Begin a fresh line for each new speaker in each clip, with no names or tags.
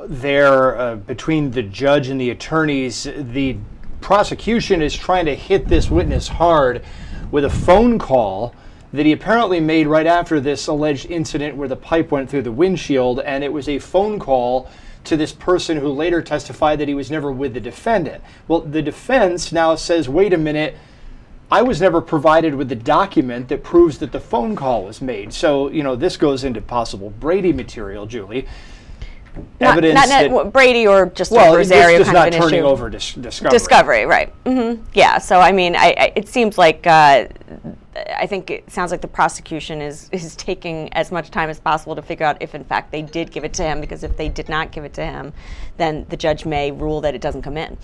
there between the judge and the attorneys. The prosecution is trying to hit this witness hard with a phone call that he apparently made right after this alleged incident where the pipe went through the windshield, and it was a phone call to this person who later testified that he was never with the defendant. Well, the defense now says, wait a minute, I was never provided with the document that proves that the phone call was made. So, this goes into possible Brady material, Julie. Evidence
not Brady or just adversarial
this
kind of an
not turning
issue.
over discovery.
Discovery, right. Mm-hmm. Yeah, so I mean, it seems like, I think it sounds like the prosecution is taking as much time as possible to figure out if in fact they did give it to him, because if they did not give it to him, then the judge may rule that it doesn't come in.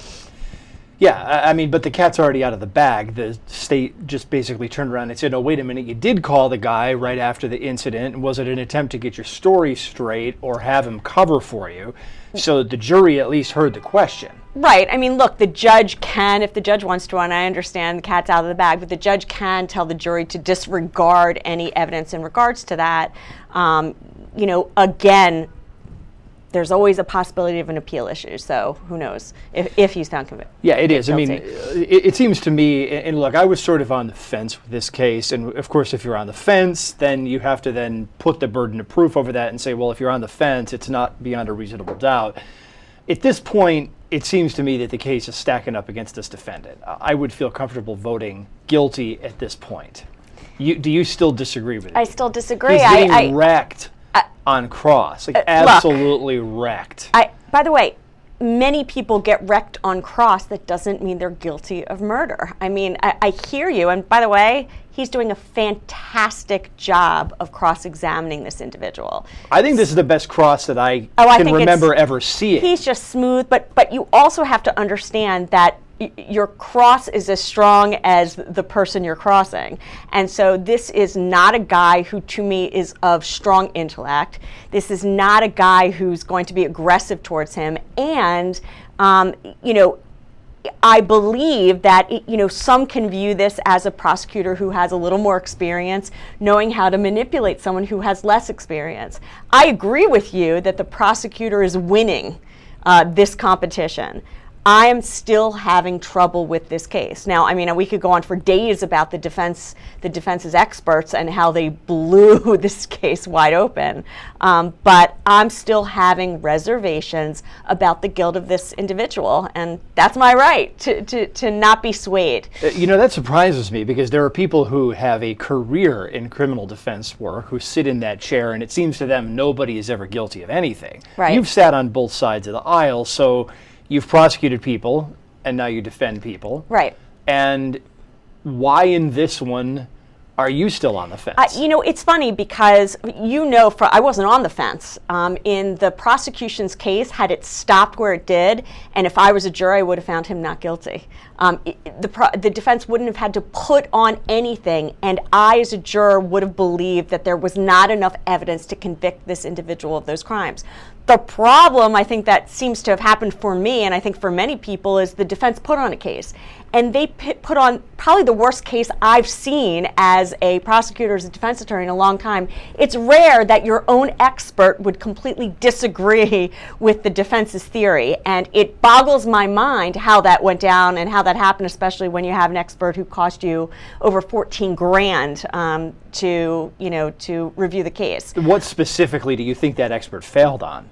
Yeah, I mean, but the cat's already out of the bag. The state just basically turned around and said, oh, wait a minute, you did call the guy right after the incident. Was it an attempt to get your story straight or have him cover for you? So the jury at least heard the question.
Right. I mean, look, the judge can, if the judge wants to, and I understand the cat's out of the bag, but the judge can tell the jury to disregard any evidence in regards to that. Again, there's always a possibility of an appeal issue, so who knows if he's found convicted.
Yeah, it is. Guilty. I mean, it seems to me, and look, I was sort of on the fence with this case, and of course, if you're on the fence, then you have to then put the burden of proof over that and say, well, if you're on the fence, it's not beyond a reasonable doubt. At this point, it seems to me that the case is stacking up against this defendant. I would feel comfortable voting guilty at this point. Do you still disagree with it?
I still disagree.
He's getting wrecked on cross, absolutely wrecked.
By the way, many people get wrecked on cross. That doesn't mean they're guilty of murder. I mean, I hear you. And by the way, he's doing a fantastic job of cross-examining this individual.
I think this is the best cross that I can remember ever seeing.
He's just smooth, but you also have to understand that your cross is as strong as the person you're crossing. And so this is not a guy who, to me, is of strong intellect. This is not a guy who's going to be aggressive towards him. And, I believe that, some can view this as a prosecutor who has a little more experience, knowing how to manipulate someone who has less experience. I agree with you that the prosecutor is winning this competition. I am still having trouble with this case. Now, I mean, we could go on for days about the defense's experts and how they blew this case wide open. But I'm still having reservations about the guilt of this individual, and that's my right to not be swayed.
That surprises me, because there are people who have a career in criminal defense work who sit in that chair, and it seems to them nobody is ever guilty of anything.
Right.
You've sat on both sides of the aisle, so you've prosecuted people, and now you defend people.
Right.
And why in this one are you still on the fence?
It's funny because, I wasn't on the fence. In the prosecution's case, had it stopped where it did, and if I was a juror, I would have found him not guilty. The defense wouldn't have had to put on anything, and I, as a juror, would have believed that there was not enough evidence to convict this individual of those crimes. The problem, I think, that seems to have happened for me, and I think for many people, is the defense put on a case. And they put on probably the worst case I've seen as a prosecutor, as a defense attorney in a long time. It's rare that your own expert would completely disagree with the defense's theory. And it boggles my mind how that went down and how that happened, especially when you have an expert who cost you over $14,000 to review the case.
What specifically do you think that expert failed on?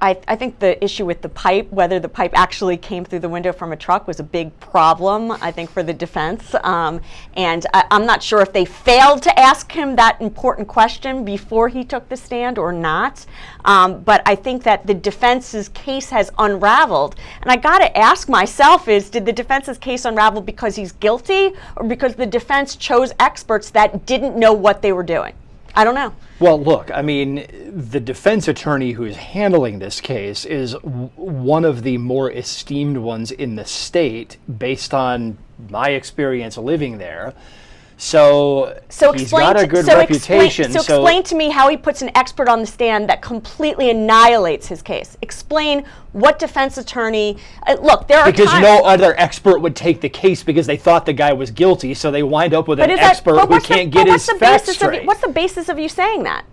I think the issue with the pipe, whether the pipe actually came through the window from a truck, was a big problem, I think, for the defense. And I'm not sure if they failed to ask him that important question before he took the stand or not. But I think that the defense's case has unraveled. And I got to ask myself did the defense's case unravel because he's guilty, or because the defense chose experts that didn't know what they were doing? I don't know.
Well, look, I mean, the defense attorney who is handling this case is one of the more esteemed ones in the state, based on my experience living there. So he's got a good reputation.
So explain to me how he puts an expert on the stand that completely annihilates his case. Explain what defense attorney... look, there are
Because no other expert would take the case because they thought the guy was guilty, so they wind up with an expert who can't get his facts straight.
What's the basis of you saying that?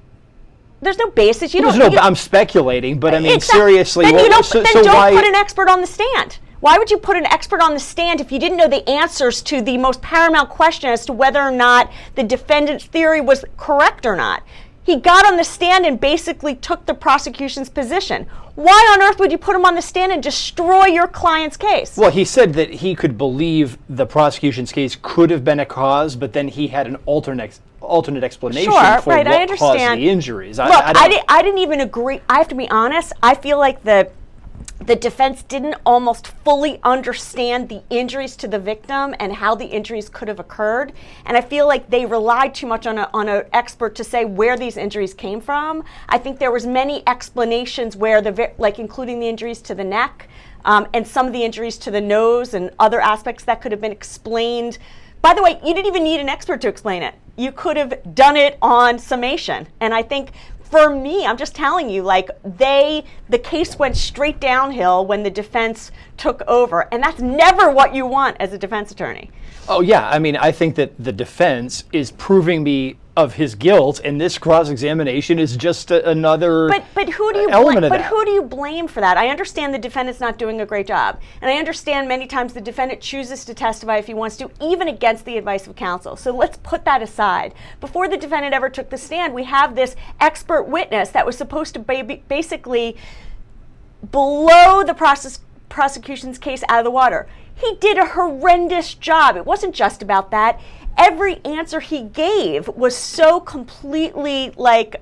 There's no basis.
I'm speculating, but I mean,
Exactly.
seriously.
Then you don't,
so
then don't
why?
put an expert on the stand. Why would you put an expert on the stand if you didn't know the answers to the most paramount question as to whether or not the defendant's theory was correct or not? He got on the stand and basically took the prosecution's position. Why on earth would you put him on the stand and destroy your client's case?
Well, he said that he could believe the prosecution's case could have been a cause, but then he had an alternate explanation for
right, I
what caused
understand.
the injuries.
Look, I didn't even agree. I have to be honest. I feel like the defense didn't almost fully understand the injuries to the victim and how the injuries could have occurred. And I feel like they relied too much on an expert to say where these injuries came from. I think there was many explanations where like including the injuries to the neck and some of the injuries to the nose and other aspects that could have been explained. By the way, you didn't even need an expert to explain it. You could have done it on summation. And I think for me, I'm just telling you, like the case went straight downhill when the defense took over. And that's never what you want as a defense attorney.
Oh, yeah. I mean, I think that the defense is proving me of his guilt, and this cross-examination is just another
but who do you
element
blame,
of
but
that.
who do you blame for that? I understand the defendant's not doing a great job, and I understand many times the defendant chooses to testify if he wants to, even against the advice of counsel. So let's put that aside. Before the defendant ever took the stand, we have this expert witness that was supposed to basically blow the prosecution's case out of the water. He did a horrendous job. It wasn't just about that. Every answer he gave was so completely like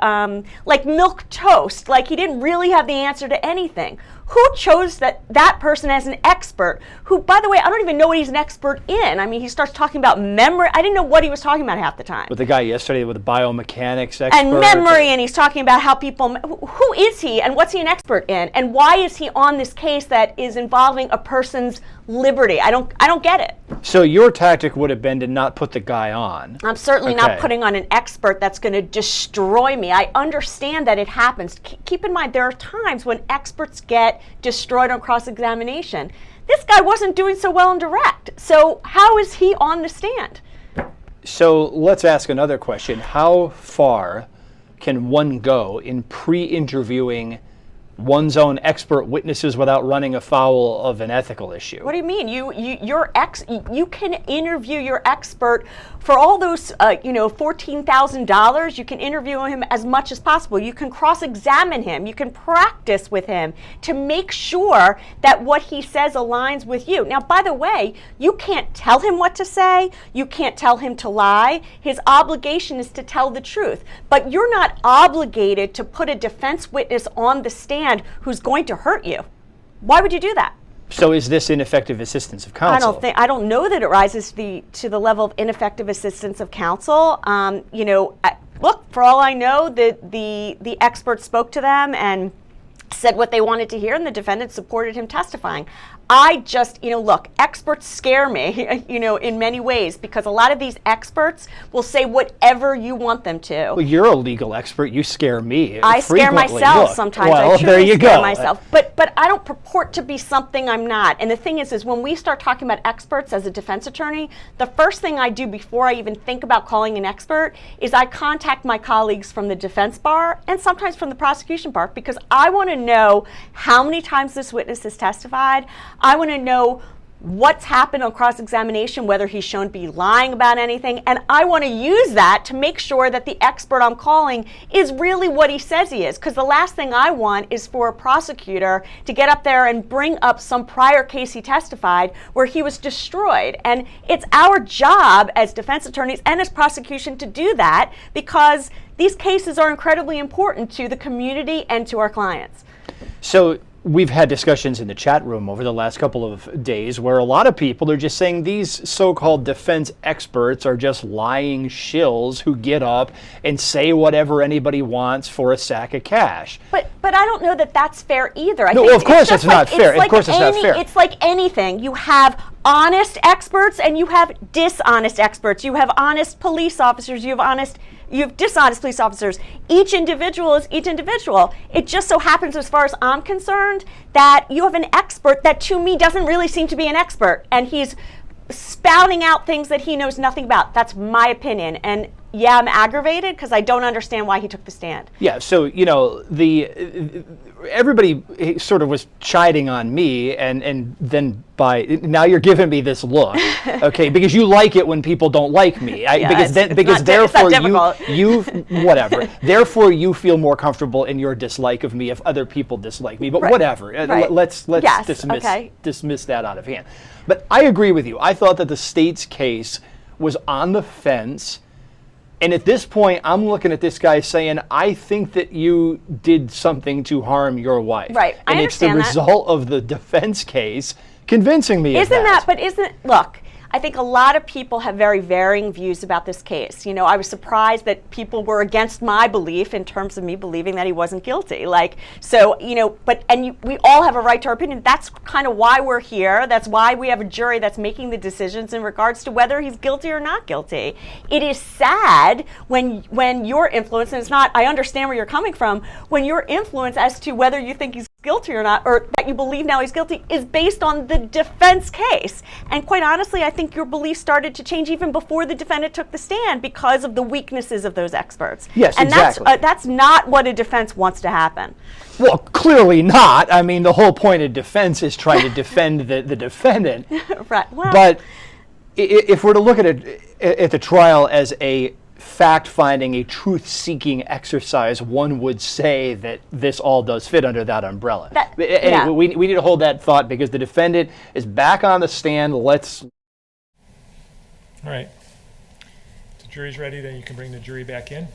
milk toast. Like he didn't really have the answer to anything. Who chose that person as an expert? Who, by the way, I don't even know what he's an expert in. I mean, he starts talking about memory. I didn't know what he was talking about half the time.
With the guy yesterday with the biomechanics expert.
And memory, and he's talking about how people, who is he and what's he an expert in? And why is he on this case that is involving a person's liberty? I don't get it.
So your tactic would have been to not put the guy on.
I'm certainly not putting on an expert that's going to destroy me. I understand that it happens. Keep in mind, there are times when experts get destroyed on cross-examination. This guy wasn't doing so well in direct. So how is he on the stand?
So let's ask another question. How far can one go in pre-interviewing one's own expert witnesses without running afoul of an ethical issue?
What do you mean? You can interview your expert for all those, $14,000. You can interview him as much as possible. You can cross-examine him. You can practice with him to make sure that what he says aligns with you. Now, by the way, you can't tell him what to say. You can't tell him to lie. His obligation is to tell the truth. But you're not obligated to put a defense witness on the stand who's going to hurt you. Why would you do that?
So is this ineffective assistance of counsel?
I don't know that it rises to the level of ineffective assistance of counsel. Look, for all I know, the expert spoke to them and said what they wanted to hear, and the defendant supported him testifying. I just, look, experts scare me, in many ways, because a lot of these experts will say whatever you want them to.
Well, you're a legal expert. You scare me.
I scare myself sometimes.
Well,
I truly
there you
scare
go.
myself. But I don't purport to be something I'm not. And the thing is when we start talking about experts as a defense attorney, the first thing I do before I even think about calling an expert is I contact my colleagues from the defense bar and sometimes from the prosecution bar, because I want to know how many times this witness has testified. I want to know what's happened on cross-examination, whether he's shown to be lying about anything, and I want to use that to make sure that the expert I'm calling is really what he says he is, because the last thing I want is for a prosecutor to get up there and bring up some prior case he testified where he was destroyed. And it's our job as defense attorneys and as prosecution to do that, because these cases are incredibly important to the community and to our clients.
So we've had discussions in the chat room over the last couple of days where a lot of people are just saying these so-called defense experts are just lying shills who get up and say whatever anybody wants for a sack of cash.
But I don't know that that's fair either.
No, of course it's not fair. Of course it's not fair.
It's like anything. You have honest experts and you have dishonest experts. You have honest police officers. You have dishonest police officers. Each individual is each individual. It just so happens, as far as I'm concerned, that you have an expert that to me doesn't really seem to be an expert, and he's spouting out things that he knows nothing about. That's my opinion. And yeah, I'm aggravated because I don't understand why he took the stand.
Yeah, so, everybody sort of was chiding on me, and then now you're giving me this look, okay, because you like it when people don't like me. Therefore therefore you feel more comfortable in your dislike of me if other people dislike me, but whatever. Let's dismiss that out of hand. But I agree with you. I thought that the state's case was on the fence. And at this point, I'm looking at this guy saying, I think that you did something to harm your wife.
Right.
And
I understand
it's the result of the defense case convincing me of that.
Look, I think a lot of people have very varying views about this case. I was surprised that people were against my belief in terms of me believing that he wasn't guilty. We all have a right to our opinion. That's kind of why we're here. That's why we have a jury that's making the decisions in regards to whether he's guilty or not guilty. It is sad when your influence, and it's not, I understand where you're coming from, when your influence as to whether you think he's guilty or not, or that you believe now he's guilty, is based on the defense case. And quite honestly, I think your belief started to change even before the defendant took the stand because of the weaknesses of those experts.
Yes,
and
exactly.
That's not what a defense wants to happen.
Well, clearly not. I mean, the whole point of defense is trying to defend the defendant.
Right. Well,
but if we're to look at the trial as a fact-finding, a truth-seeking exercise, one would say that this all does fit under that umbrella. We need to hold that thought because the defendant is back on the stand. All
right. If the jury's ready, then you can bring the jury back in.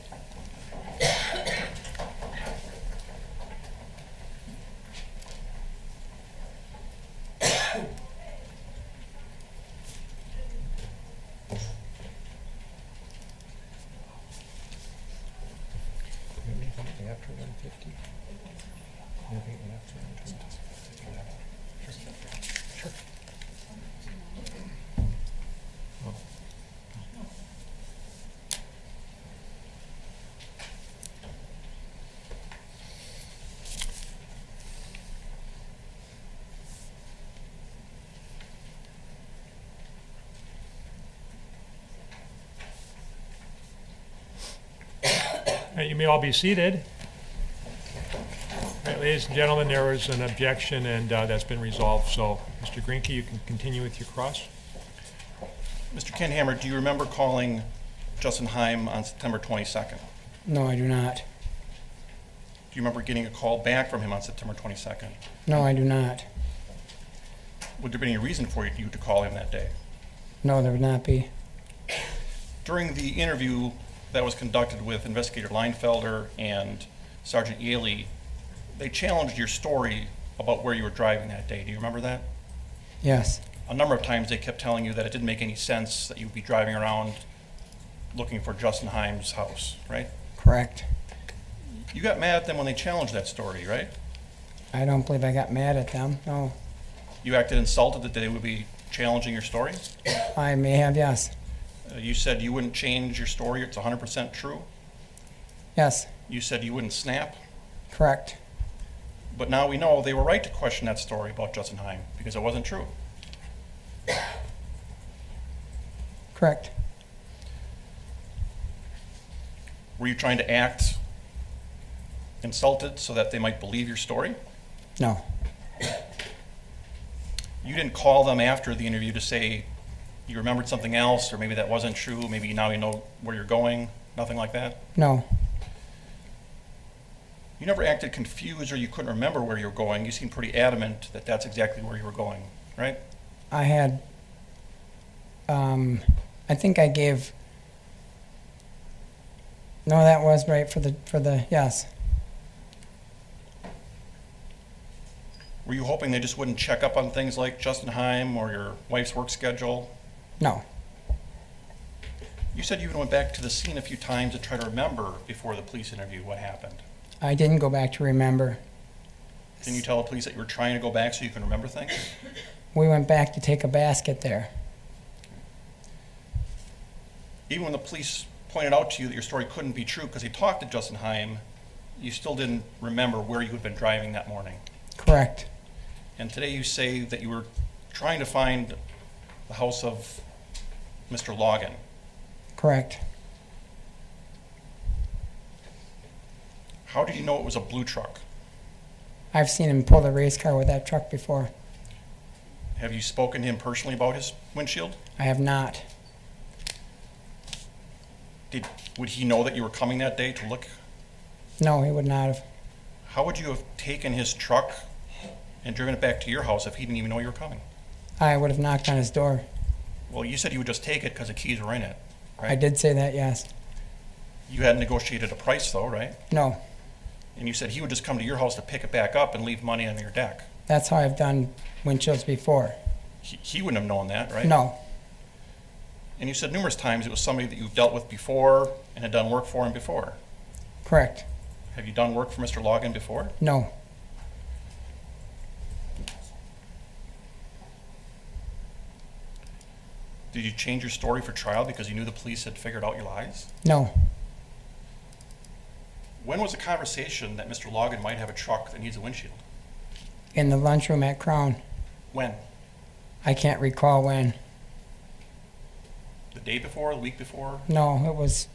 After 150? Anything after 150? Sure. Oh. All right, you may all be seated. All right, ladies and gentlemen, there was an objection, and that's been resolved. So, Mr. Greenke, you can continue with your cross.
Mr. Kendhammer, do you remember calling Justin Heim on September 22nd?
No, I do not.
Do you remember getting a call back from him on September 22nd?
No, I do not.
Would there be any reason for you to call him that day?
No, there would not be.
During the interview that was conducted with Investigator Leinfelder and Sergeant Yaley, they challenged your story about where you were driving that day. Do you remember that?
Yes.
A number of times they kept telling you that it didn't make any sense that you would be driving around looking for Justin Heim's house, right?
Correct.
You got mad at them when they challenged that story, right?
I don't believe I got mad at them, no.
You acted insulted that they would be challenging your story?
I may have, yes.
You said you wouldn't change your story, it's 100% true?
Yes.
You said you wouldn't snap?
Correct.
But now we know they were right to question that story about Justin Heim because it wasn't true.
Correct.
Were you trying to act insulted so that they might believe your story?
No.
You didn't call them after the interview to say you remembered something else, or maybe that wasn't true, maybe now you know where you're going, nothing like that?
No.
You never acted confused or you couldn't remember where you were going. You seemed pretty adamant that that's exactly where you were going, right?
I had, I think I gave, no, that was right for the, yes.
Were you hoping they just wouldn't check up on things like Justin Heim or your wife's work schedule?
No.
You said you even went back to the scene a few times to try to remember before the police interview what happened.
I didn't go back to remember.
Can you tell the police that you were trying to go back so you can remember things?
We went back to take a basket there.
Even when the police pointed out to you that your story couldn't be true because he talked to Justin Heim, you still didn't remember where you had been driving that morning.
Correct.
And today you say that you were trying to find the house of Mr. Logan.
Correct.
How did you know it was a blue truck?
I've seen him pull the race car with that truck before.
Have you spoken to him personally about his windshield?
I have not.
Would he know that you were coming that day to look?
No, he would not have.
How would you have taken his truck and driven it back to your house if he didn't even know you were coming?
I would have knocked on his door.
Well, you said you would just take it because the keys were in it, right?
I did say that, yes.
You had negotiated a price though, right?
No,
And you said he would just come to your house to pick it back up and leave money on your deck.
that's how I've done windshields before.
He wouldn't have known that, right?
No,
And you said numerous times it was somebody that you've dealt with before and had done work for him before.
correct.
Have you done work for Mr. Logan before?
No,
Did you change your story for trial because you knew the police had figured out your lies?
no.
When was the conversation that Mr. Logan might have a truck that needs a windshield?
In the lunchroom at Crown.
When?
I can't recall when.
The day before, the week before,
No, it was,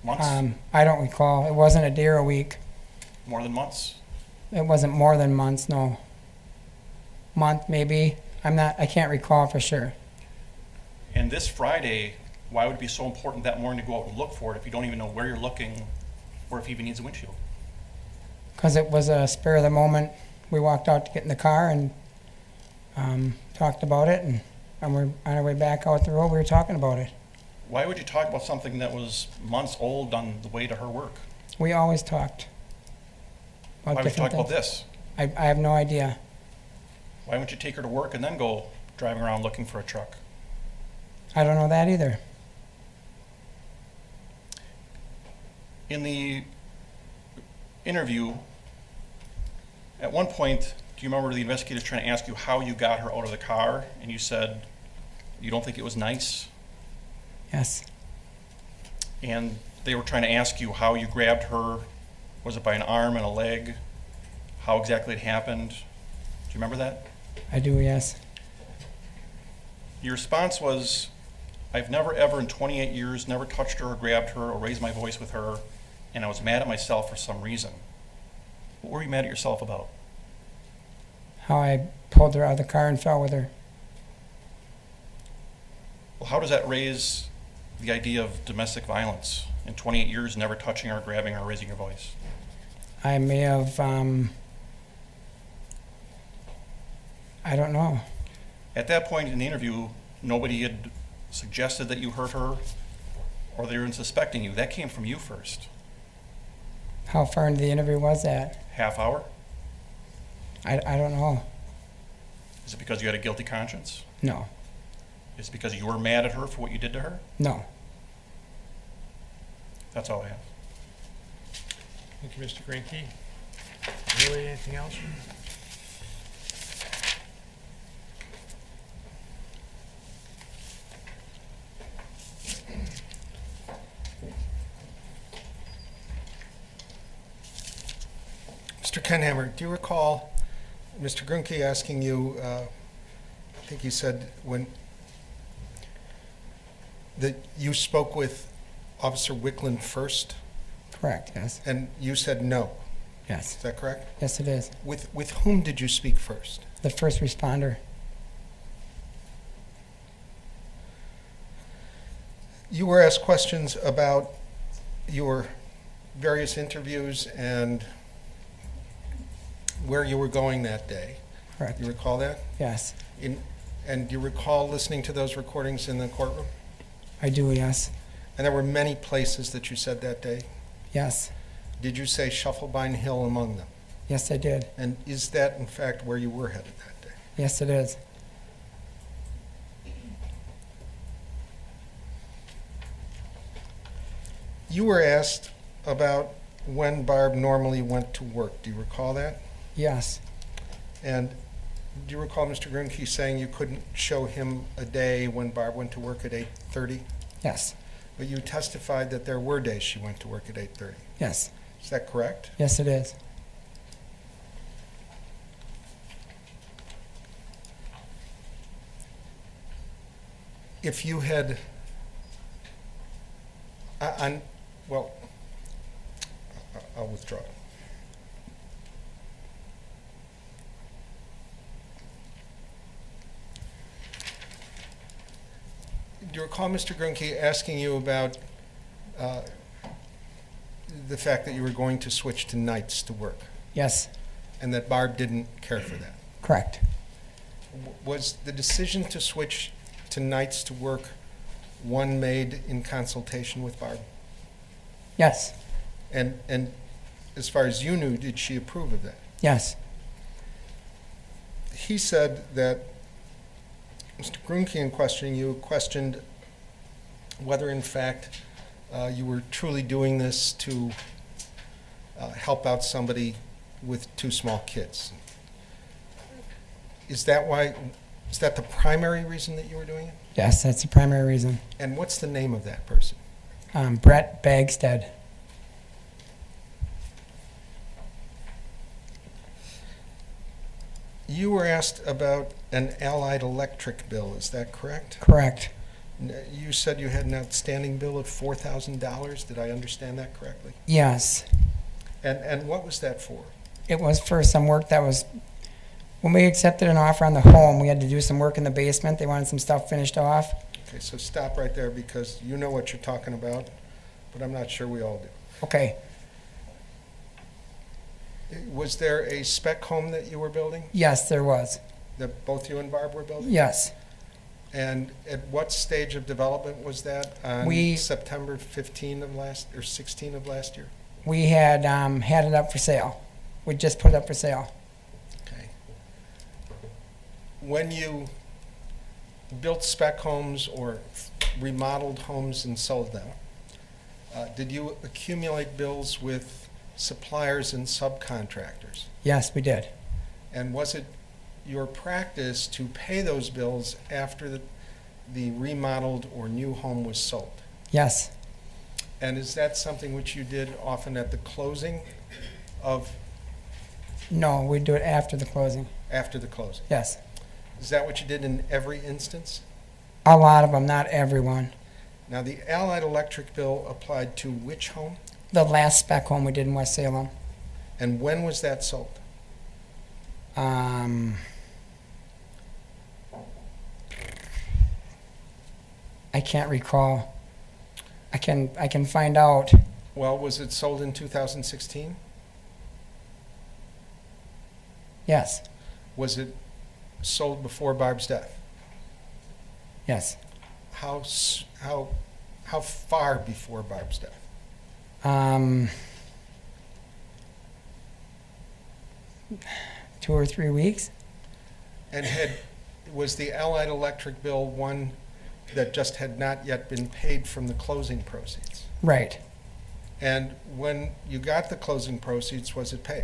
months?
I don't recall. It wasn't a day or a week.
More than months?
It wasn't more than months, no. Month, maybe. I can't recall for sure.
And this Friday, why would it be so important that morning to go out and look for it if you don't even know where you're looking or if he even needs a windshield?
Because it was a spur of the moment. We walked out to get in the car and talked about it, and we're on our way back out the road, we were talking about it.
Why would you talk about something that was months old on the way to her work?
We always talked about
Why would you talk
different
about
things.
this?
I have no idea.
Why wouldn't you take her to work and then go driving around looking for a truck?
I don't know that either.
In the interview, at one point, do you remember the investigators trying to ask you how you got her out of the car? And you said you don't think it was nice?
Yes.
And they were trying to ask you how you grabbed her. Was it by an arm and a leg? How exactly it happened? Do you remember that?
I do, yes.
Your response was, I've never ever in 28 years never touched her or grabbed her or raised my voice with her, and I was mad at myself for some reason. What were you mad at yourself about?
How I pulled her out of the car and fell with her.
Well, how does that raise the idea of domestic violence in 28 years, never touching her, grabbing her, raising your voice?
I may have, I don't know.
At that point in the interview, nobody had suggested that you hurt her or they were suspecting you. That came from you first.
How far into the interview was that?
Half hour?
I don't know.
Is it because you had a guilty conscience?
No.
Is it because you were mad at her for what you did to her?
No.
That's all I have.
Thank you, Mr. Greenkey. Really, anything else?
Mr. Kendhammer, do you recall Mr. Grunke asking you, I think you said that you spoke with Officer Wickland first,
Correct, yes.
and you said no.
Yes.
Is that correct?
Yes, it is.
With whom did you speak first?
The first responder.
You were asked questions about your various interviews and where you were going that day.
Correct.
You recall that?
Yes.
And do you recall listening to those recordings in the courtroom?
I do, yes.
And there were many places that you said that day.
Yes.
Did you say Shufflebine Hill among them?
Yes, I did.
And is that, in fact, where you were headed that day?
Yes, it is.
You were asked about when Barb normally went to work. Do you recall that?
Yes.
And do you recall Mr. Grunke saying you couldn't show him a day when Barb went to work at 8:30?
Yes.
But you testified that there were days she went to work at 8:30.
Yes.
Is that correct?
Yes, it is.
If you had, well, I'll withdraw. Do you recall Mr. Grunke asking you about the fact that you were going to switch to nights to work,
Yes,
and that Barb didn't care for that?
correct.
Was the decision to switch to nights to work one made in consultation with Barb?
Yes,
And as far as you knew, did she approve of that?
yes,
He said that Mr. Grunke, in questioning you, questioned whether in fact you were truly doing this to help out somebody with two small kids. Is that the primary reason that you were doing it?
yes, that's the primary reason.
And what's the name of that person?
Brett Bagstead.
You were asked about an Allied Electric bill, is that correct?
Correct.
You said you had an outstanding bill of $4,000. Did I understand that correctly?
Yes.
And what was that for?
It was for some work that was, when we accepted an offer on the home, we had to do some work in the basement. They wanted some stuff finished off.
Okay, so stop right there because you know what you're talking about, but I'm not sure we all do.
Okay.
Was there a spec home that you were building,
Yes, there was.
that both you and Barb were building?
Yes.
And at what stage of development was that on
We-
September 15 of last, or 16 of last year?
We had had it up for sale. We just put it up for sale.
Okay. When you built spec homes or remodeled homes and sold them, did you accumulate bills with suppliers and subcontractors?
Yes, we did.
And was it your practice to pay those bills after the remodeled or new home was sold?
Yes.
And is that something which you did often at the closing of,
No, we do it after the closing.
after the closing?
Yes.
Is that what you did in every instance?
A lot of them, not everyone.
Now, the Allied Electric bill applied to which home?
The last spec home we did in West Salem.
And when was that sold?
I can't recall. I can find out.
Well, was it sold in 2016?
Yes.
Was it sold before Barb's death?
Yes.
How far before Barb's death?
2 or 3 weeks.
And was the Allied Electric bill one that just had not yet been paid from the closing proceeds?
Right.
And when you got the closing proceeds, was it paid?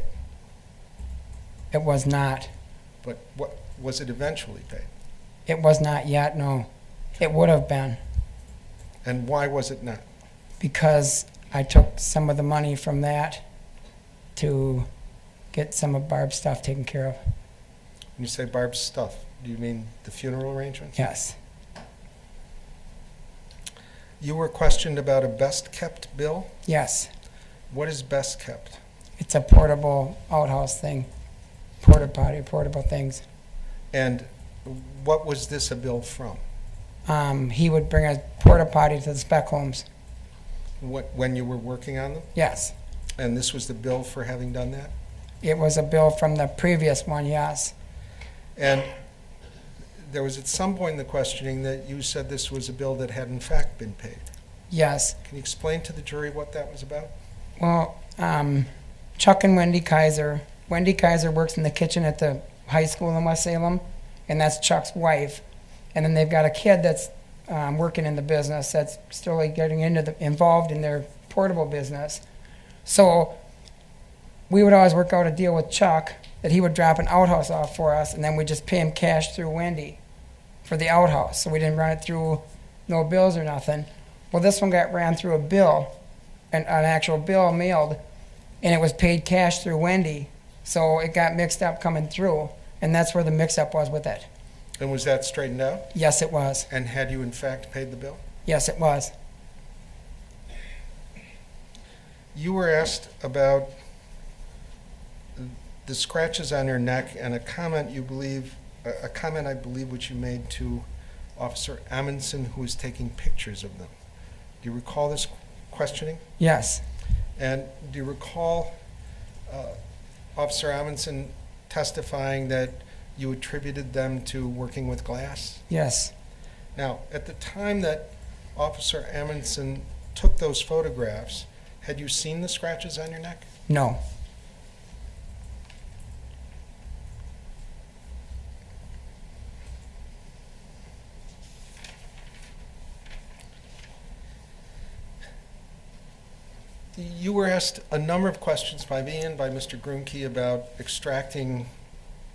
It was not.
But what was it eventually paid?
It was not yet, no. It would have been,
And why was it not?
because I took some of the money from that to get some of Barb's stuff taken care of.
When you say Barb's stuff, do you mean the funeral arrangements?
Yes.
You were questioned about a best-kept bill.
Yes.
What is best kept?
It's a portable outhouse thing. Porta potty, portable things.
And what was this a bill from?
He would bring a porta potty to the spec homes.
When you were working on them?
Yes.
And this was the bill for having done that?
It was a bill from the previous one, yes.
And there was at some point in the questioning that you said this was a bill that had in fact been paid.
Yes.
Can you explain to the jury what that was about?
Well, Chuck and Wendy Kaiser. Wendy Kaiser works in the kitchen at the high school in West Salem, and that's Chuck's wife. And then they've got a kid that's working in the business that's still like getting involved in their portable business. So we would always work out a deal with Chuck that he would drop an outhouse off for us, and then we'd just pay him cash through Wendy for the outhouse. So we didn't run it through no bills or nothing. Well, this one got ran through a bill, an actual bill mailed, and it was paid cash through Wendy. So it got mixed up coming through, and that's where the mix-up was with it.
And was that straightened out?
Yes, it was.
And had you in fact paid the bill?
Yes, it was.
You were asked about the scratches on your neck and a comment I believe which you made to Officer Amundsen, who was taking pictures of them. Do you recall this questioning?
Yes.
And do you recall Officer Amundsen testifying that you attributed them to working with glass?
Yes.
Now, at the time that Officer Amundsen took those photographs, had you seen the scratches on your neck?
No.
You were asked a number of questions by me and by Mr. Grunke about extracting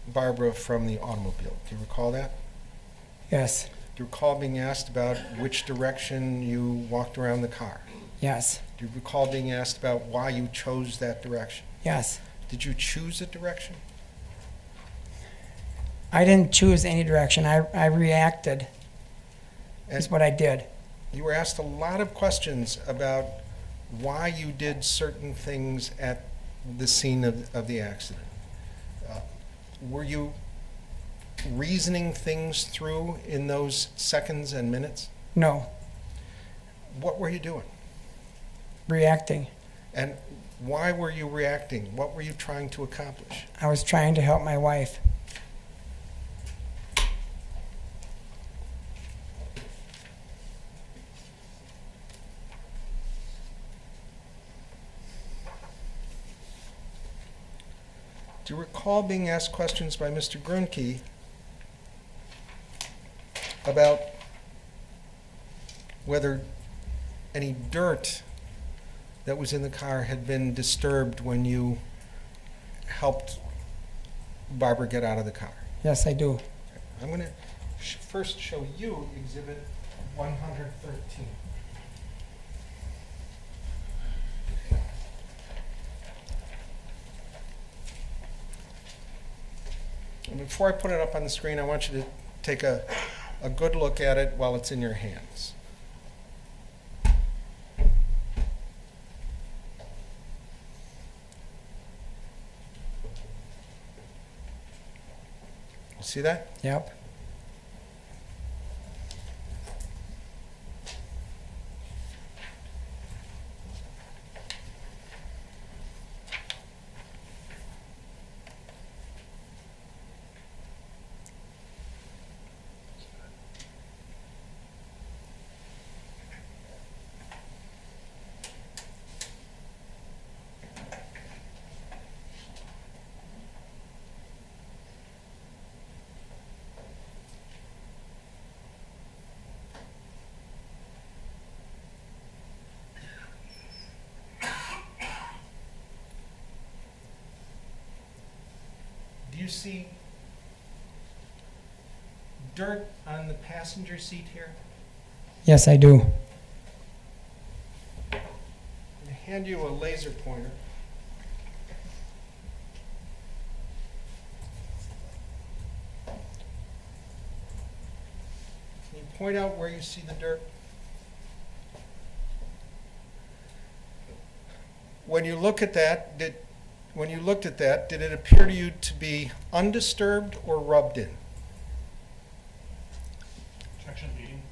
Barbara from the automobile. Do you recall that?
Yes.
Do you recall being asked about which direction you walked around the car?
Yes.
Do you recall being asked about why you chose that direction?
Yes.
Did you choose a direction?
I didn't choose any direction. I reacted. Is what I did.
You were asked a lot of questions about why you did certain things at the scene of the accident. Were you reasoning things through in those seconds and minutes?
No.
What were you doing?
Reacting.
And why were you reacting? What were you trying to accomplish?
I was trying to help my wife.
Do you recall being asked questions by Mr. Grunke about whether any dirt that was in the car had been disturbed when you helped Barbara get out of the car?
Yes, I do.
I'm going to first show you Exhibit 113. And before I put it up on the screen, I want you to take a good look at it while it's in your hands. See that?
Yep.
Do you see dirt on the passenger seat here?
Yes, I do.
I'm going to hand you a laser pointer. Can you point out where you see the dirt? When you look at that, did it appear to you to be undisturbed or rubbed in?
Objection, meeting.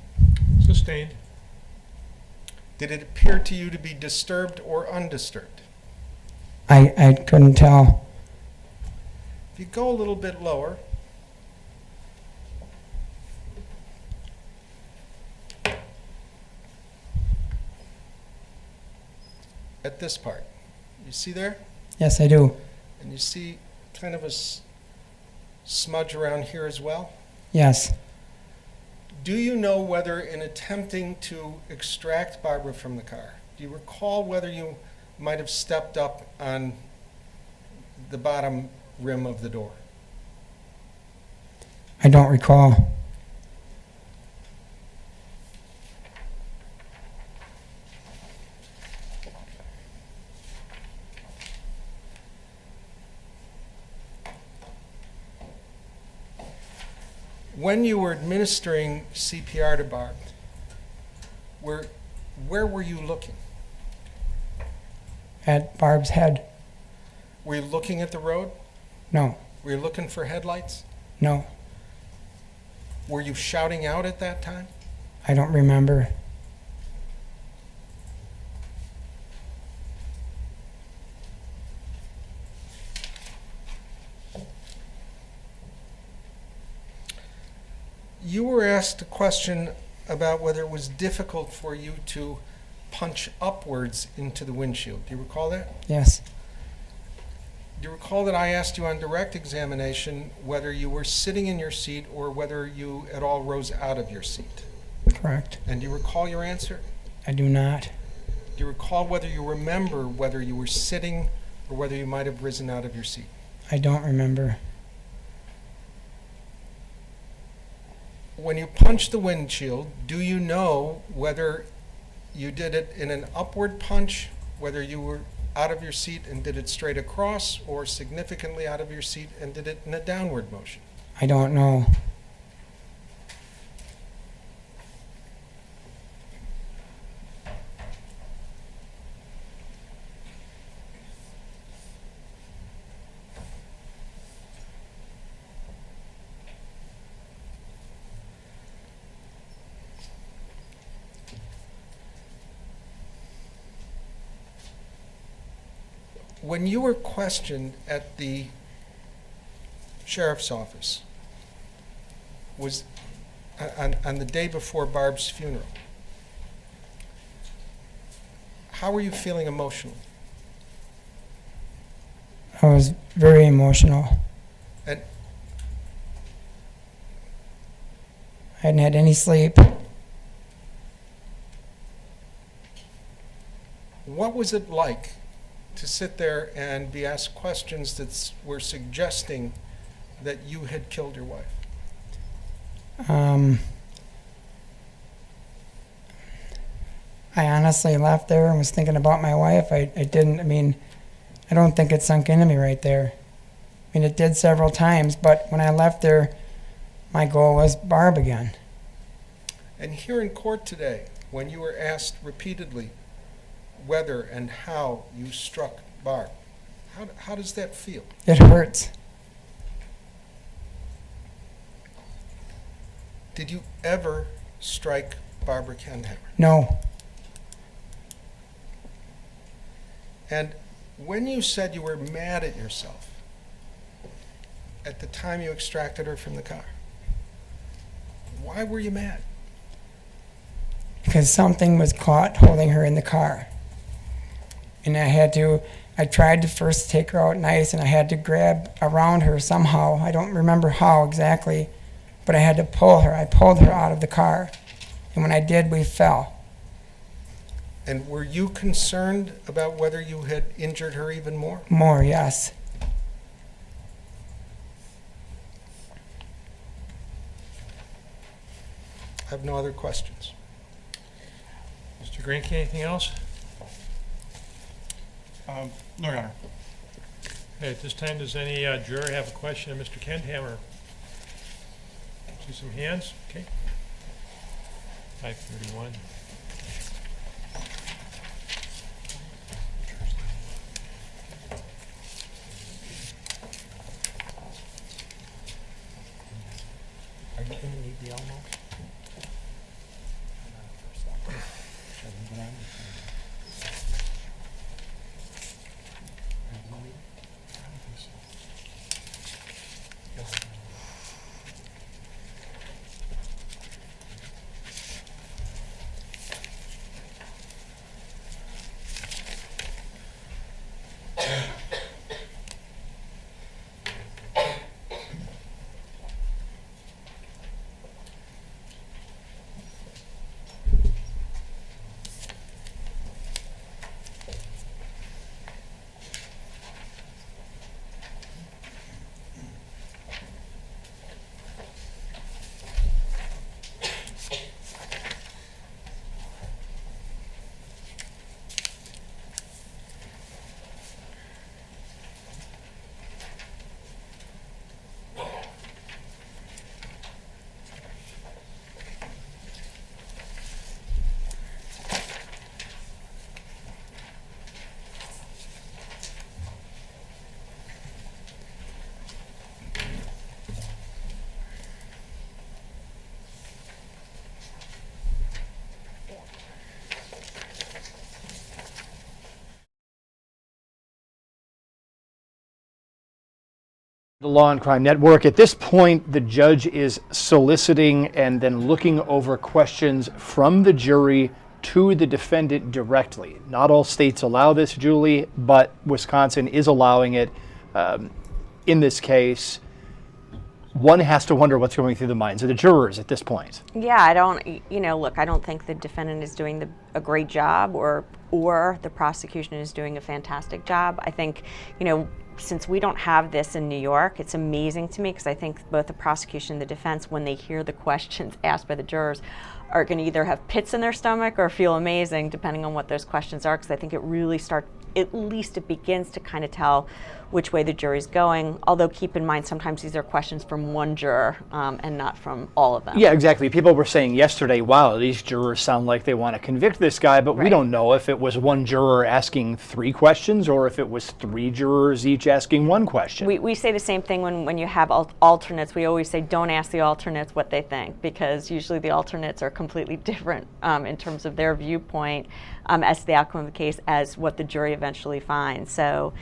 Sustained.
Did it appear to you to be disturbed or undisturbed?
I couldn't tell.
If you go a little bit lower, at this part, you see there?
Yes, I do.
And you see kind of a smudge around here as well?
Yes.
Do you know whether in attempting to extract Barbara from the car, do you recall whether you might have stepped up on the bottom rim of the door?
I don't recall.
When you were administering CPR to Barb, where were you looking?
at Barb's head.
Were you looking at the road?
No,
Were you looking for headlights?
no,
Were you shouting out at that time?
I don't remember.
You were asked a question about whether it was difficult for you to punch upwards into the windshield. Do you recall that?
Yes,
Do you recall that I asked you on direct examination whether you were sitting in your seat or whether you at all rose out of your seat?
correct.
And do you recall your answer?
I do not.
Do you recall whether you remember whether you were sitting or whether you might have risen out of your seat?
I don't remember.
When you punched the windshield, do you know whether you did it in an upward punch, whether you were out of your seat and did it straight across, or significantly out of your seat and did it in a downward motion?
I don't know.
When you were questioned at the sheriff's office, was on the day before Barb's funeral, how were you feeling emotionally?
I was very emotional.
And
I hadn't had any sleep.
what was it like to sit there and be asked questions that were suggesting that you had killed your wife?
I honestly left there and was thinking about my wife. I don't think it sunk into me right there. I mean, it did several times, but when I left there, my goal was Barb again.
And here in court today, when you were asked repeatedly whether and how you struck Barb, how does that feel?
It hurts.
Did you ever strike Barbara Kendhammer?
No,
And when you said you were mad at yourself at the time you extracted her from the car, why were you mad?
because something was caught holding her in the car. And I tried to first take her out nice, and I had to grab around her somehow. I don't remember how exactly, but I had to pull her. I pulled her out of the car. And when I did, we fell.
And were you concerned about whether you had injured her even more?
More, yes.
I have no other questions.
Mr. Greenkey, anything else?
No, Your Honor.
Okay, at this time, does any juror have a question of Mr. Kendhammer? See some hands? Okay. 531.
Are you going to need the Elmo?
The Law and Crime Network. At this point, the judge is soliciting and then looking over questions from the jury to the defendant directly. Not all states allow this, Julie, but Wisconsin is allowing it in this case. One has to wonder what's going through the minds of the jurors at this point.
Yeah, I don't, look, I don't think the defendant is doing a great job or the prosecution is doing a fantastic job. I think, since we don't have this in New York, it's amazing to me because I think both the prosecution and the defense, when they hear the questions asked by the jurors, are going to either have pits in their stomach or feel amazing, depending on what those questions are, because I think it really at least it begins to kind of tell which way the jury's going, although keep in mind sometimes these are questions from one juror and not from all of them.
Yeah, exactly. People were saying yesterday, wow, these jurors sound like they want to convict this guy, but we don't know if it was one juror asking 3 questions or if it was 3 jurors each asking 1 question.
We say the same thing when you have alternates. We always say don't ask the alternates what they think, because usually the alternates are completely different in terms of their viewpoint as to the outcome of the case as what the jury eventually finds. So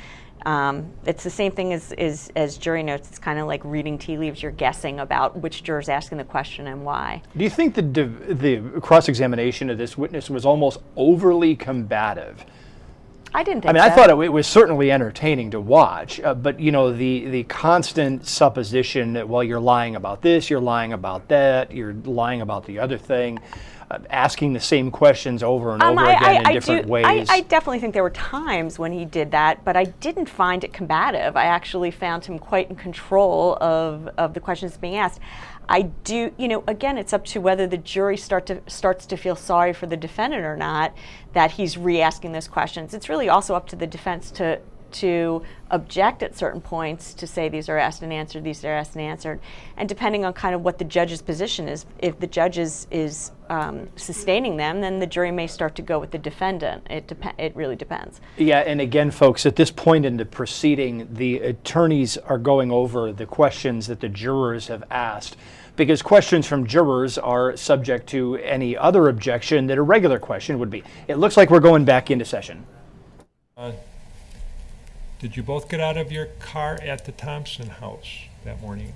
it's the same thing as jury notes. It's kind of like reading tea leaves. You're guessing about which juror's asking the question and why.
Do you think the cross-examination of this witness was almost overly combative?
I didn't think
so.
I
thought it was certainly entertaining to watch, but the constant supposition that, well, you're lying about this, you're lying about that, you're lying about the other thing, asking the same questions over and over again in different ways.
I definitely think there were times when he did that, but I didn't find it combative. I actually found him quite in control of the questions being asked. I do, again, it's up to whether the jury starts to feel sorry for the defendant or not that he's re-asking those questions. It's really also up to the defense to object at certain points, to say these are asked and answered, these are asked and answered. And depending on kind of what the judge's position is, if the judge is sustaining them, then the jury may start to go with the defendant. It really depends.
Yeah, and again, folks, at this point in the proceeding, the attorneys are going over the questions that the jurors have asked, because questions from jurors are subject to any other objection that a regular question would be. It looks like we're going back into session.
Did you both get out of your car at the Thompson house that morning?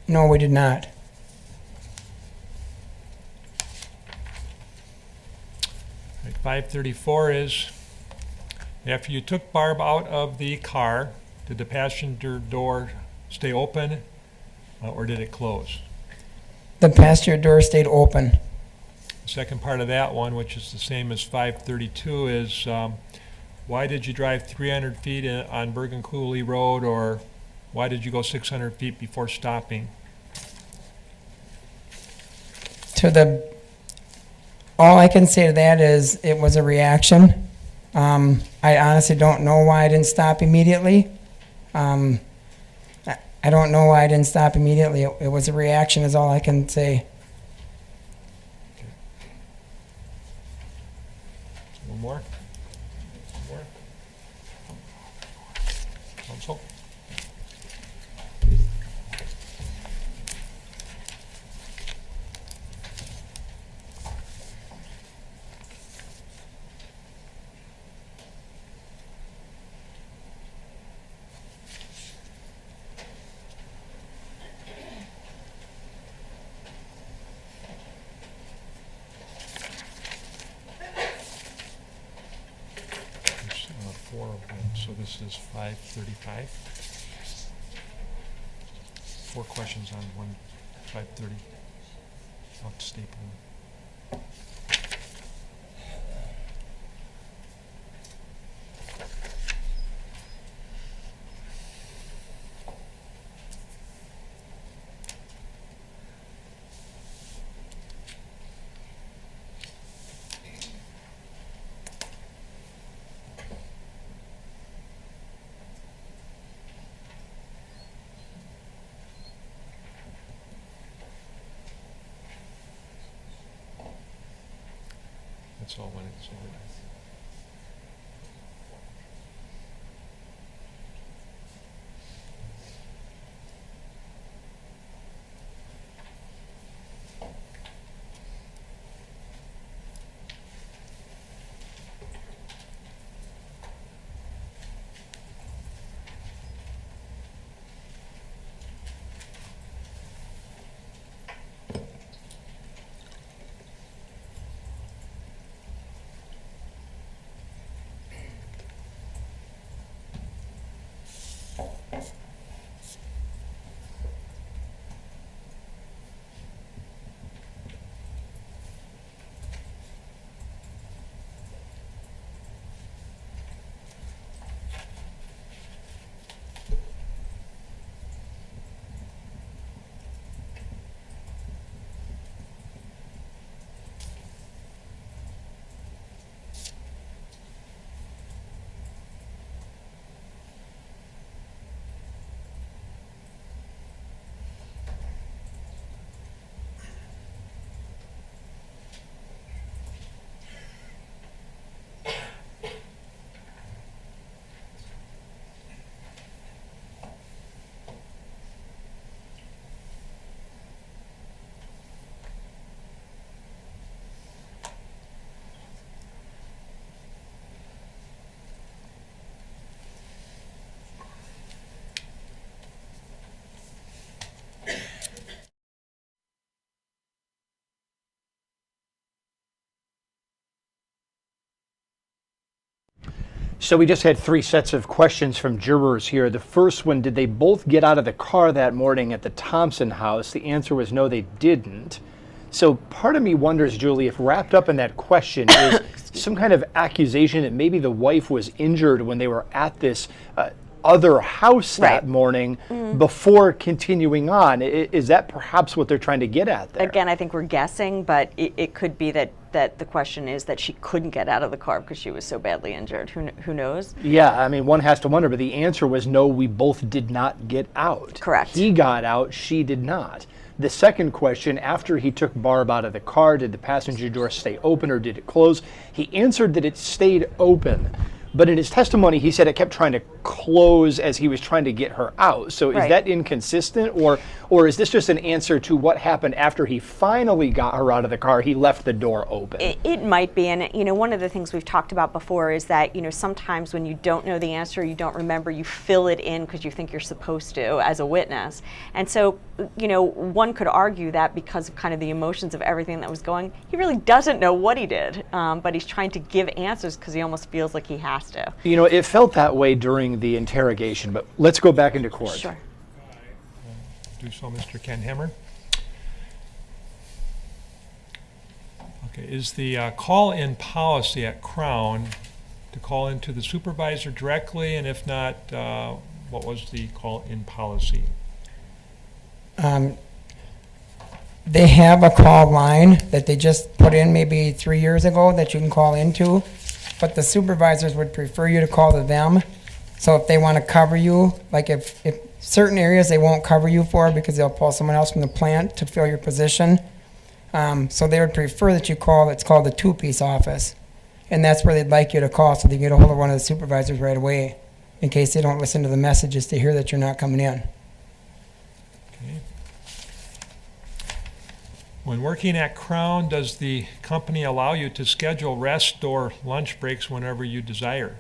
No, we did not.
Right, 534 is, after you took Barb out of the car, did the passenger door stay open or did it close?
The passenger door stayed open.
The second part of that one, which is the same as 532, is why did you drive 300 feet on Bergen Cooley Road, or why did you go 600 feet before stopping?
All I can say to that is it was a reaction. I honestly don't know why I didn't stop immediately. I don't know why I didn't stop immediately. It was a reaction is all I can say.
One more? Counsel? There's 4 of them, so this is 535. 4 questions on 530. I'll staple them. That's all when it's over.
So we just had 3 sets of questions from jurors here. The first one, did they both get out of the car that morning at the Thompson house? The answer was no, they didn't. So part of me wonders, Julie, if wrapped up in that question is some kind of accusation that maybe the wife was injured when they were at this other house that morning before continuing on. Is that perhaps what they're trying to get at there?
Again, I think we're guessing, but it could be that the question is that she couldn't get out of the car because she was so badly injured. Who knows?
Yeah, I mean, one has to wonder, but the answer was no, we both did not get out.
Correct.
He got out, she did not. The second question, after he took Barb out of the car, did the passenger door stay open or did it close? He answered that it stayed open. But in his testimony, he said it kept trying to close as he was trying to get her out. So is that inconsistent, or is this just an answer to what happened after he finally got her out of the car? He left the door open.
It might be, and one of the things we've talked about before is that sometimes when you don't know the answer, you don't remember, you fill it in because you think you're supposed to as a witness. And so one could argue that because of kind of the emotions of everything that was going, he really doesn't know what he did, but he's trying to give answers because he almost feels like he has to.
It felt that way during the interrogation, but let's go back into court.
Sure.
Do so, Mr. Kendhammer. Okay, is the call-in policy at Crown to call into the supervisor directly, and if not, what was the call-in policy?
They have a call line that they just put in maybe 3 years ago that you can call into, but the supervisors would prefer you to call to them. So if they want to cover you, like if certain areas they won't cover you for because they'll pull someone else from the plant to fill your position. So they would prefer that you call, it's called the two-piece office. And that's where they'd like you to call so they get a hold of one of the supervisors right away in case they don't listen to the messages to hear that you're not coming in.
Okay. When working at Crown, does the company allow you to schedule rest or lunch breaks whenever you desire?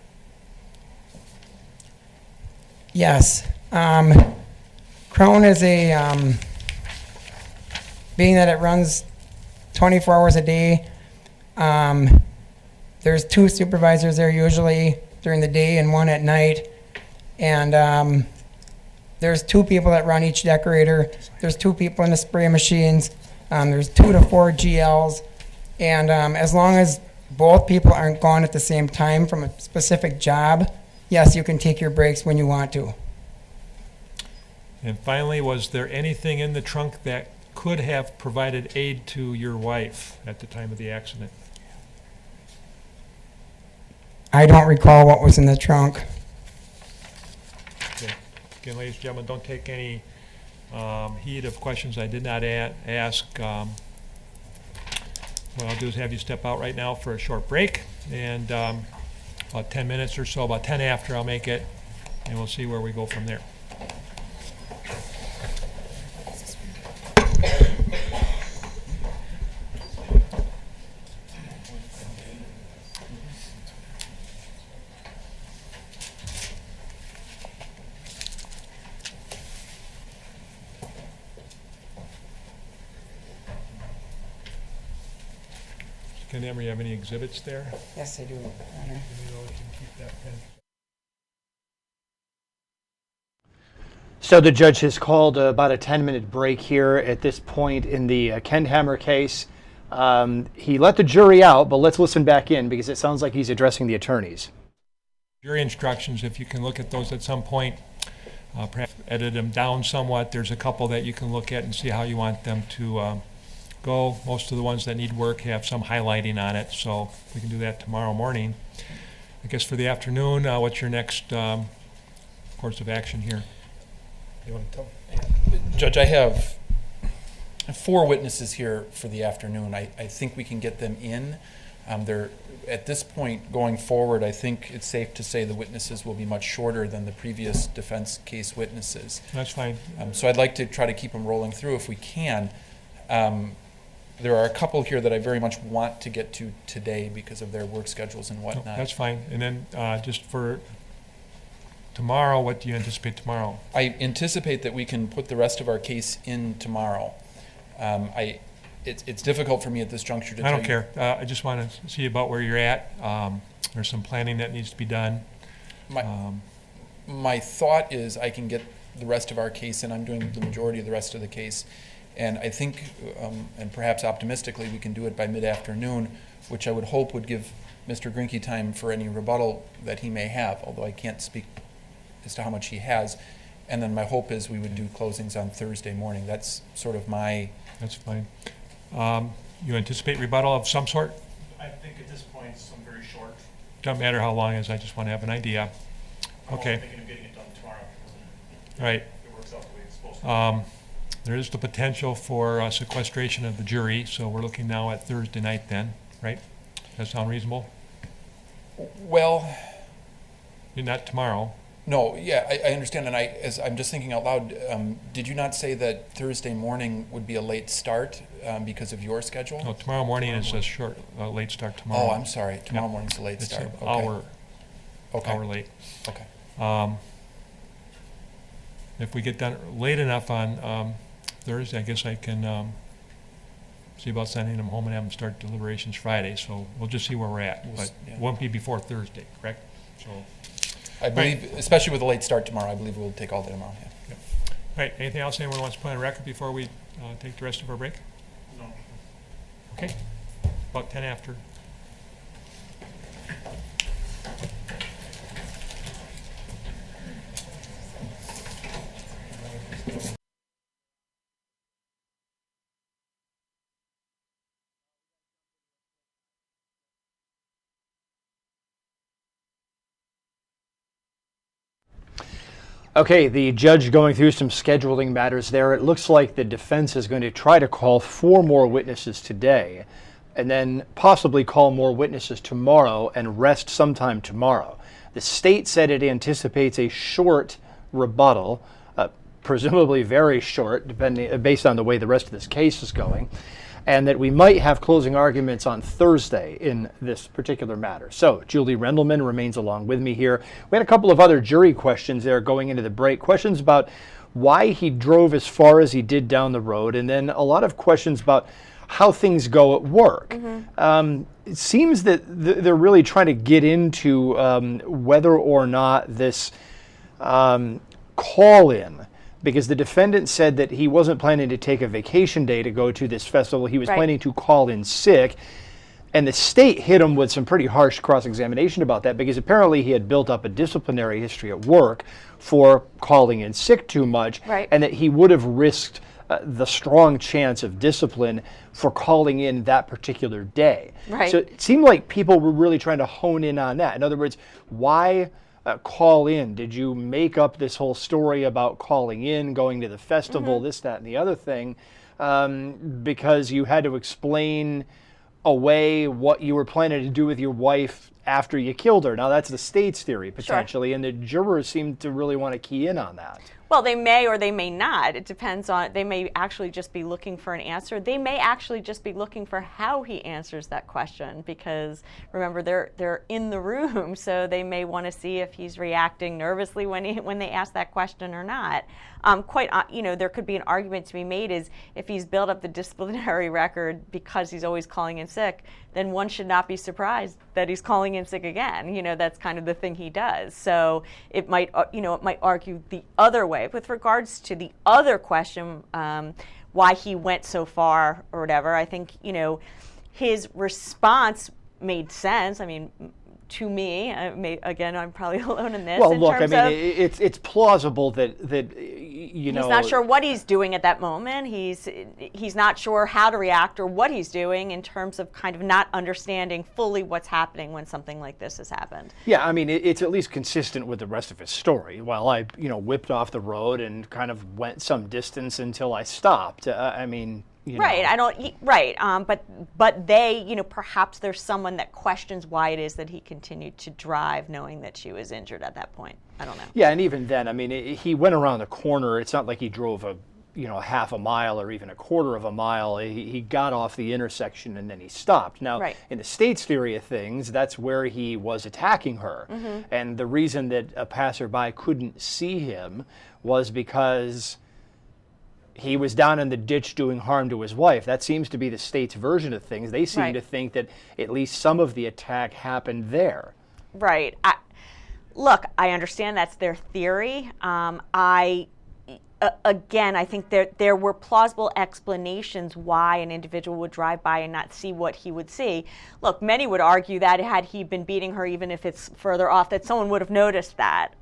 Yes. Crown is being that it runs 24 hours a day, there's 2 supervisors there usually during the day and 1 at night. And there's 2 people that run each decorator. There's 2 people in the spray machines. There's 2 to 4 GLs. And as long as both people aren't gone at the same time from a specific job, yes, you can take your breaks when you want to.
And finally, was there anything in the trunk that could have provided aid to your wife at the time of the accident?
I don't recall what was in the trunk.
Okay. Again, ladies and gentlemen, don't take any heed of questions I did not ask. What I'll do is have you step out right now for a short break, and about 10 minutes or so, about 10 after I'll make it, and we'll see where we go from there. Kendhammer, you have any exhibits there?
Yes, I do, Your Honor.
So the judge has called about a 10-minute break here at this point in the Kendhammer case. He let the jury out, but let's listen back in because it sounds like he's addressing the attorneys.
Jury instructions, if you can look at those at some point, perhaps edit them down somewhat. There's a couple that you can look at and see how you want them to go. Most of the ones that need work have some highlighting on it, so we can do that tomorrow morning. I guess for the afternoon, what's your next course of action here?
You want to tell?
Judge, I have 4 witnesses here for the afternoon. I think we can get them in. They're, at this point going forward, I think it's safe to say the witnesses will be much shorter than the previous defense case witnesses.
That's fine.
So I'd like to try to keep them rolling through if we can. There are a couple here that I very much want to get to today because of their work schedules and whatnot.
That's fine. And then just for tomorrow, what do you anticipate tomorrow?
I anticipate that we can put the rest of our case in tomorrow. It's difficult for me at this juncture to
I don't care. I just want to see about where you're at. There's some planning that needs to be done.
My thought is I can get the rest of our case, and I'm doing the majority of the rest of the case. And I think, and perhaps optimistically, we can do it by mid-afternoon, which I would hope would give Mr. Grinke time for any rebuttal that he may have, although I can't speak as to how much he has. And then my hope is we would do closings on Thursday morning. That's sort of my...
That's fine. You anticipate rebuttal of some sort?
I think at this point, some very short.
Don't matter how long it is, I just want to have an idea. Okay.
I'm thinking of getting it done tomorrow.
Right.
It works out the way it's supposed to.
There is the potential for sequestration of the jury, so we're looking now at Thursday night then, right? Does that sound reasonable?
Well...
Not tomorrow.
No, yeah, I understand, and as I'm just thinking out loud, did you not say that Thursday morning would be a late start because of your schedule?
No, tomorrow morning is a short, late start tomorrow.
Oh, I'm sorry. Tomorrow morning's a late
It's
start.
an
Okay.
hour late.
Okay.
If we get done late enough on Thursday, I guess I can see about sending them home and have them start deliberations Friday. So we'll just see where we're at. But it won't be before Thursday, correct? So,
I believe, especially with a late start tomorrow, I believe we'll take all day tomorrow. Yeah.
all right. Anything else anyone wants to put on record before we take the rest of our break?
No.
Okay. About 10 after.
Okay, the judge going through some scheduling matters there. It looks like the defense is going to try to call 4 more witnesses today and then possibly call more witnesses tomorrow and rest sometime tomorrow. The state said it anticipates a short rebuttal, presumably very short, based on the way the rest of this case is going, and that we might have closing arguments on Thursday in this particular matter. So Julie Rendelman remains along with me here. We had a couple of other jury questions there going into the break, questions about why he drove as far as he did down the road, and then a lot of questions about how things go at work. It seems that they're really trying to get into whether or not this call-in, because the defendant said that he wasn't planning to take a vacation day to go to this festival. He was planning to call in sick. And the state hit him with some pretty harsh cross-examination about that, because apparently he had built up a disciplinary history at work for calling in sick too much, and that he would have risked the strong chance of discipline for calling in that particular day. So it seemed like people were really trying to hone in on that. In other words, why call in? Did you make up this whole story about calling in, going to the festival, this, that, and the other thing, because you had to explain away what you were planning to do with your wife after you killed her? Now, that's the state's theory, potentially, and the jurors seem to really want to key in on that.
Well, they may or they may not. It depends on, they may actually just be looking for an answer. They may actually just be looking for how he answers that question, because remember, they're in the room, so they may want to see if he's reacting nervously when they ask that question or not. There could be an argument to be made is if he's built up the disciplinary record because he's always calling in sick, then one should not be surprised that he's calling in sick again. That's kind of the thing he does. So it might argue the other way. With regards to the other question, why he went so far or whatever, I think, his response made sense. I mean, to me, again, I'm probably alone in this.
Well, look, I mean, it's plausible that he's
not sure what he's doing at that moment. He's not sure how to react or what he's doing in terms of kind of not understanding fully what's happening when something like this has happened.
Yeah, I mean, it's at least consistent with the rest of his story. While I, whipped off the road and kind of went some distance until I stopped. I mean.
But they, perhaps there's someone that questions why it is that he continued to drive knowing that she was injured at that point. I don't know.
Yeah, and even then, I mean, he went around the corner. It's not like he drove a half a mile or even a quarter of a mile. He got off the intersection and then he stopped. Now, in the state's theory of things, that's where he was attacking her. And the reason that a passerby couldn't see him was because he was down in the ditch doing harm to his wife. That seems to be the state's version of things. They seem to think that at least some of the attack happened there.
Right. Look, I understand that's their theory. Again, I think there were plausible explanations why an individual would drive by and not see what he would see. Look, many would argue that had he been beating her, even if it's further off, that someone would have noticed that.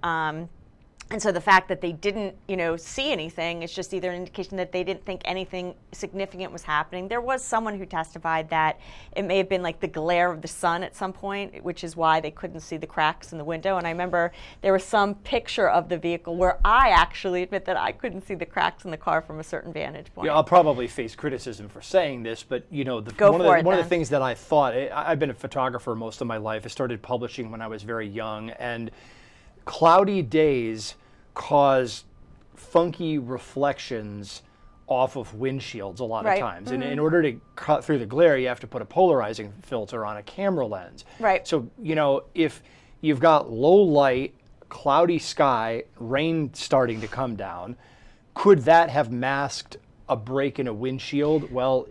And so the fact that they didn't, see anything is just either an indication that they didn't think anything significant was happening. There was someone who testified that it may have been like the glare of the sun at some point, which is why they couldn't see the cracks in the window. And I remember there was some picture of the vehicle where I actually admit that I couldn't see the cracks in the car from a certain vantage point.
Yeah, I'll probably face criticism for saying this, but one of the things that I thought, I've been a photographer most of my life. I started publishing when I was very young, and cloudy days cause funky reflections off of windshields a lot of times. And in order to cut through the glare, you have to put a polarizing filter on a camera lens.
Right.
So, if you've got low light, cloudy sky, rain starting to come down, could that have masked a break in a windshield? Well,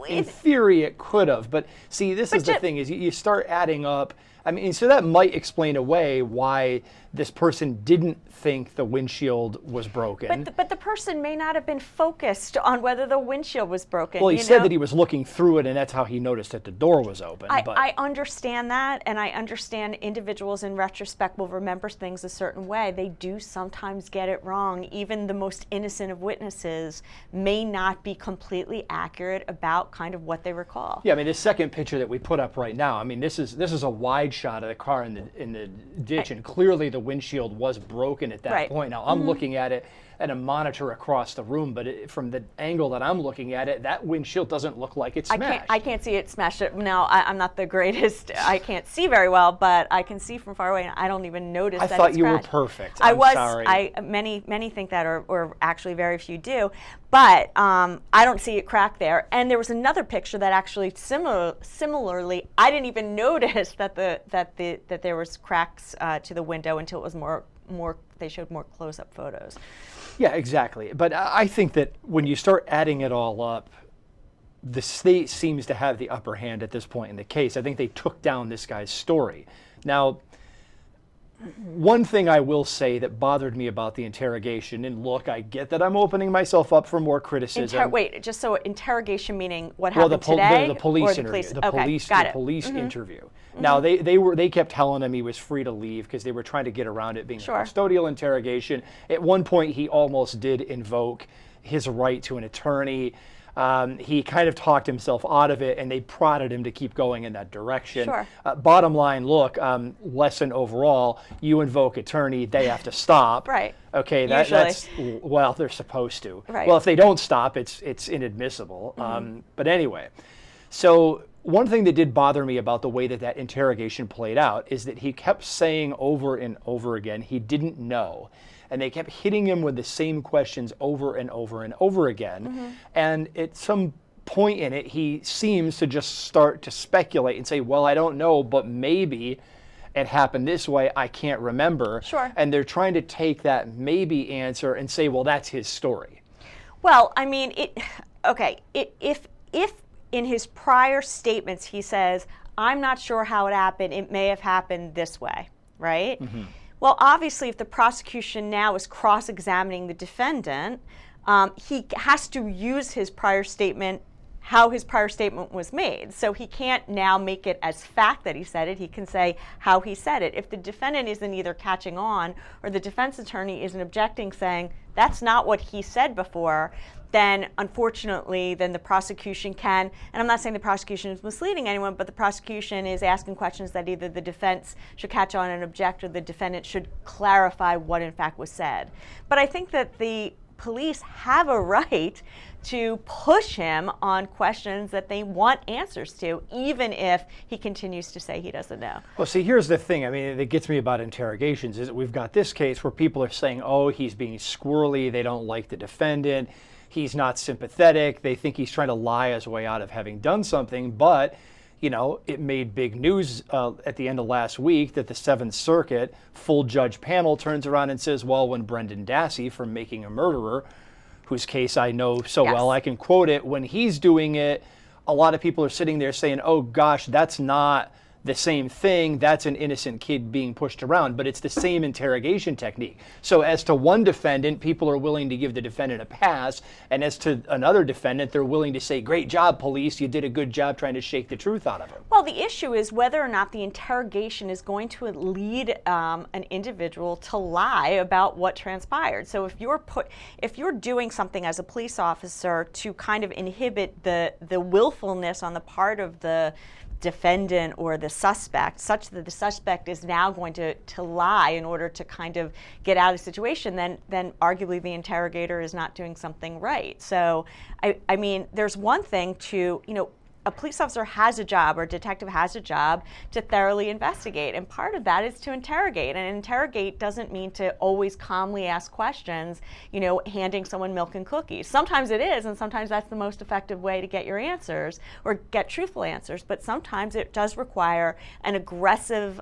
in theory, it could have. But see, this is the thing, is you start adding up. I mean, so that might explain away why this person didn't think the windshield was broken.
But the person may not have been focused on whether the windshield was broken.
Well, he said that he was looking through it, and that's how he noticed that the door was open.
I understand that, and I understand individuals in retrospect will remember things a certain way. They do sometimes get it wrong. Even the most innocent of witnesses may not be completely accurate about kind of what they recall.
Yeah, I mean, this second picture that we put up right now, I mean, this is a wide shot of the car in the ditch, and clearly the windshield was broken at that point. Now, I'm looking at it at a monitor across the room, but from the angle that I'm looking at it, that windshield doesn't look like it's smashed.
I can't see it smashed. Now, I'm not the greatest. I can't see very well, but I can see from far away, and I don't even notice that it's
I thought you were
crashed.
perfect.
Sorry. Many think that, or actually very few do, but I don't see it cracked there. And there was another picture that actually similarly, I didn't even notice that that there was cracks to the window until it was more. They showed more close-up photos.
Yeah, exactly. But I think that when you start adding it all up, the state seems to have the upper hand at this point in the case. I think they took down this guy's story. Now, one thing I will say that bothered me about the interrogation, and look, I get that I'm opening myself up for more criticism.
Just so interrogation meaning what happened today?
The police interview. The police interview. Now, they kept telling him he was free to leave because they were trying to get around it being a custodial interrogation. At one point, he almost did invoke his right to an attorney. He kind of talked himself out of it, and they prodded him to keep going in that direction. Bottom line, look, lesson overall, you invoke attorney, they have to stop.
Right.
Okay, that's, well, they're supposed to.
Right.
Well, if they don't stop, it's inadmissible. But anyway, so one thing that did bother me about the way that interrogation played out is that he kept saying over and over again he didn't know. And they kept hitting him with the same questions over and over and over again. And at some point in it, he seems to just start to speculate and say, well, I don't know, but maybe it happened this way. I can't remember. And they're trying to take that maybe answer and say, well, that's his story.
Well, I mean, if in his prior statements he says, I'm not sure how it happened, it may have happened this way, right? Well, obviously, if the prosecution now is cross-examining the defendant, he has to use his prior statement, how his prior statement was made. So he can't now make it as fact that he said it. He can say how he said it. If the defendant isn't either catching on or the defense attorney isn't objecting, saying that's not what he said before, then unfortunately, then the prosecution can, and I'm not saying the prosecution is misleading anyone, but the prosecution is asking questions that either the defense should catch on and object or the defendant should clarify what in fact was said. But I think that the police have a right to push him on questions that they want answers to, even if he continues to say he doesn't know.
Well, see, here's the thing. I mean, it gets me about interrogations is that we've got this case where people are saying, oh, he's being squirrely, they don't like the defendant, he's not sympathetic, they think he's trying to lie his way out of having done something, but it made big news at the end of last week that the Seventh Circuit full judge panel turns around and says, well, when Brendan Dassey from Making a Murderer, whose case I know so well, I can quote it, when he's doing it, a lot of people are sitting there saying, oh gosh, that's not the same thing. That's an innocent kid being pushed around, but it's the same interrogation technique. So as to one defendant, people are willing to give the defendant a pass, and as to another defendant, they're willing to say, great job, police, you did a good job trying to shake the truth out of him.
Well, the issue is whether or not the interrogation is going to lead an individual to lie about what transpired. So if you're doing something as a police officer to kind of inhibit the willfulness on the part of the defendant or the suspect, such that the suspect is now going to lie in order to kind of get out of the situation, then arguably the interrogator is not doing something right. So, I mean, there's one thing to, a police officer has a job, or a detective has a job to thoroughly investigate, and part of that is to interrogate. And interrogate doesn't mean to always calmly ask questions, handing someone milk and cookies. Sometimes it is, and sometimes that's the most effective way to get your answers or get truthful answers. But sometimes it does require an aggressive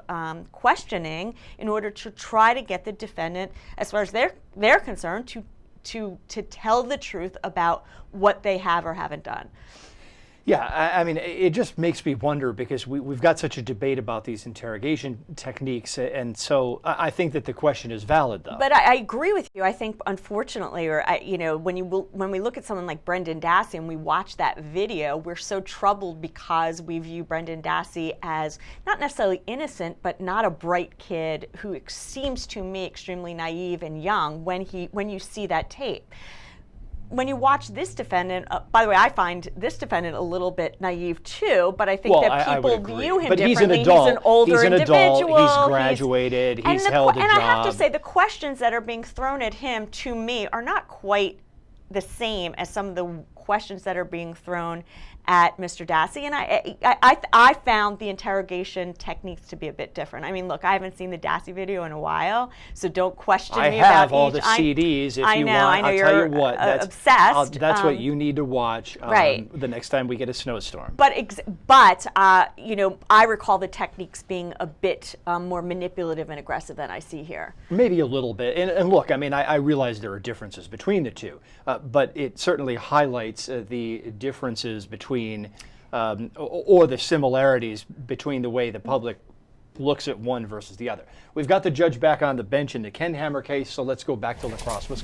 questioning in order to try to get the defendant, as far as they're concerned, to tell the truth about what they have or haven't done.
Yeah, I mean, it just makes me wonder, because we've got such a debate about these interrogation techniques, and so I think that the question is valid, though.
But I agree with you. I think, unfortunately, when we look at someone like Brendan Dassey and we watch that video, we're so troubled because we view Brendan Dassey as not necessarily innocent, but not a bright kid who seems to me extremely naive and young when you see that tape. When you watch this defendant, by the way, I find this defendant a little bit naive too, but I think that people view him differently.
He's an adult.
He's an older individual.
He's graduated. He's held a job.
And I have to say, the questions that are being thrown at him, to me, are not quite the same as some of the questions that are being thrown at Mr. Dassey, and I found the interrogation techniques to be a bit different. I mean, look, I haven't seen the Dassey video in a while, so don't question me about each.
I have all the CDs if you want.
I know
I'll
you're
tell you what,
obsessed.
That's what you need to watch
right.
The next time we get a snowstorm.
But I recall the techniques being a bit more manipulative and aggressive than I see here.
Maybe a little bit. And look, I mean, I realize there are differences between the two, but it certainly highlights the differences between or the similarities between the way the public looks at one versus the other. We've got the judge back on the bench in the Kendhammer case, so let's go back to La Crosse, Wisconsin.